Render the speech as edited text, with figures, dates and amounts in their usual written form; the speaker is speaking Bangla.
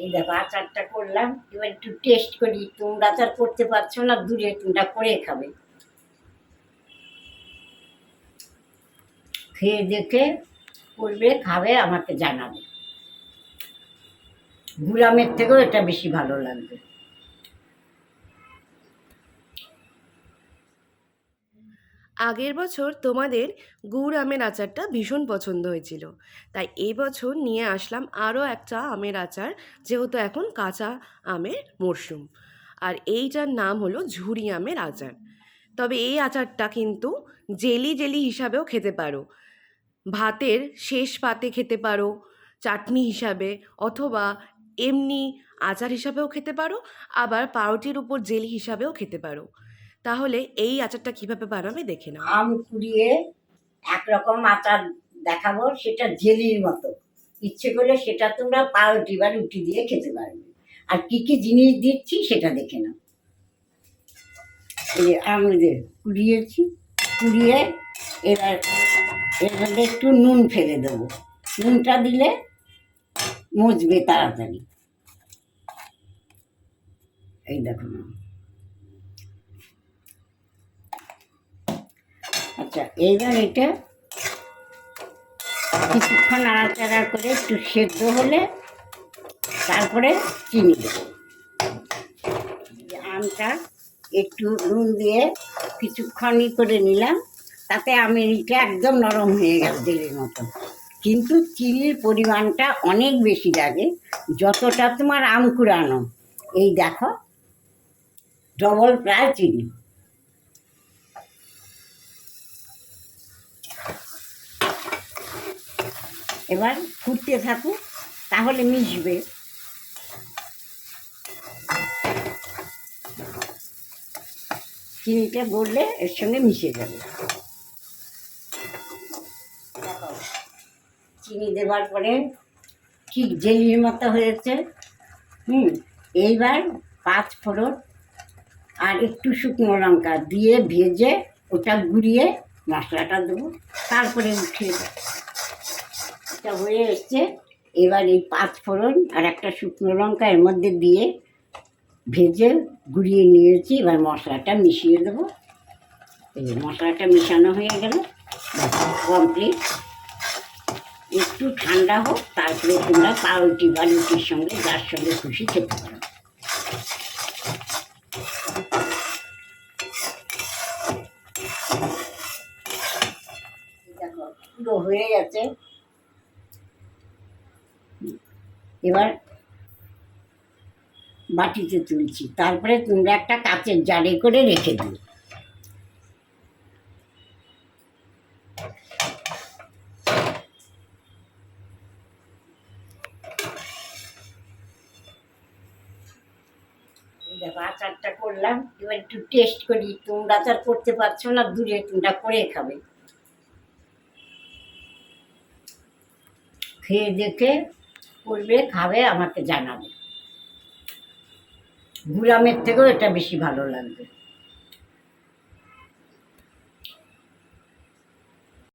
এই দেখো আচারটা করলাম, এবার একটু টেস্ট করি। তোমরা আচার করতে পারছো না, দূরে তোমরা করে খাবে। খেয়ে দেখে করবে, খাবে, আমাকে জানাবে। গুড় আমের থেকেও এটা বেশি ভালো লাগবে। আগের বছর তোমাদের গুড় আমের আচারটা ভীষণ পছন্দ হয়েছিল, তাই এই বছর নিয়ে আসলাম আরও একটা আমের আচার, যেহেতু এখন কাঁচা আমের মরশুম। আর এইটার নাম হলো ঝুরি আমের আচার। তবে এই আচারটা কিন্তু জেলি জেলি হিসাবেও খেতে পারো, ভাতের শেষ পাতে খেতে পারো, চাটনি হিসাবে, অথবা এমনি আচার হিসাবেও খেতে পারো, আবার পাউরুটির উপর জেলি হিসাবেও খেতে পারো। তাহলে এই আচারটা কিভাবে বানাবে দেখে নাও। আম কুড়িয়ে একরকম আচার দেখাবো, সেটা জেলির মতো। ইচ্ছে করলে সেটা তোমরা পাউরুটি বা রুটি দিয়ে খেতে পারবে। আর কি কি জিনিস দিচ্ছি সেটা দেখে নাও। এই আমদের কুড়িয়েছি, কুড়িয়ে এবার এর মধ্যে একটু নুন ফেলে দেবো। নুনটা দিলে মুছবে তাড়াতাড়ি। এই দেখো না। আচ্ছা, এইবার এটা কিছুক্ষণ নাড়াচাড়া করে একটু সেদ্ধ হলে তারপরে চিনি দেবো। আমটা একটু নুন দিয়ে কিছুক্ষণই করে নিলাম, তাতে আমেরিটা একদম নরম হয়ে গেল জেলের মতো। কিন্তু চিনির পরিমাণটা অনেক বেশি লাগে যতটা তোমার আম কুড়ানো। এই দেখো, ডবল প্রায় চিনি। এবার ফুটতে থাকুক, তাহলে মিশবে। চিনিটা গড়লে এর সঙ্গে মিশে যাবে। চিনি দেওয়ার পরে ঠিক জেলির মতো হয়েছে। এইবার 5 ফোড়ন আর একটু শুকনো লঙ্কা দিয়ে ভেজে ওটা গুঁড়িয়ে মশলাটা দেবো, তারপরে উঠিয়ে দেবো। এটা হয়ে এসছে। এবার এই 5 ফোড়ন আর একটা শুকনো লঙ্কা এর মধ্যে দিয়ে ভেজে গুঁড়িয়ে নিয়েছি। এবার মশলাটা মিশিয়ে দেবো। এই মশলাটা মিশানো হয়ে গেল, কমপ্লিট। একটু ঠান্ডা হোক, তারপরে তোমরা পাউরুটি বা রুটির সঙ্গে যার সঙ্গে খুশি খেতে পারো। দেখো পুরো হয়ে গেছে। এবার বাটিতে তুলছি, তারপরে তোমরা একটা কাচের জারে করে রেখে দিও। দেখো আচারটা করলাম, এবার একটু টেস্ট করি। তোমরা আচার করতে পারছো না, দূরে তোমরা করে খাবে। খেয়ে দেখে করবে, খাবে, আমাকে জানাবে। গুড় আমের থেকেও এটা বেশি ভালো লাগবে।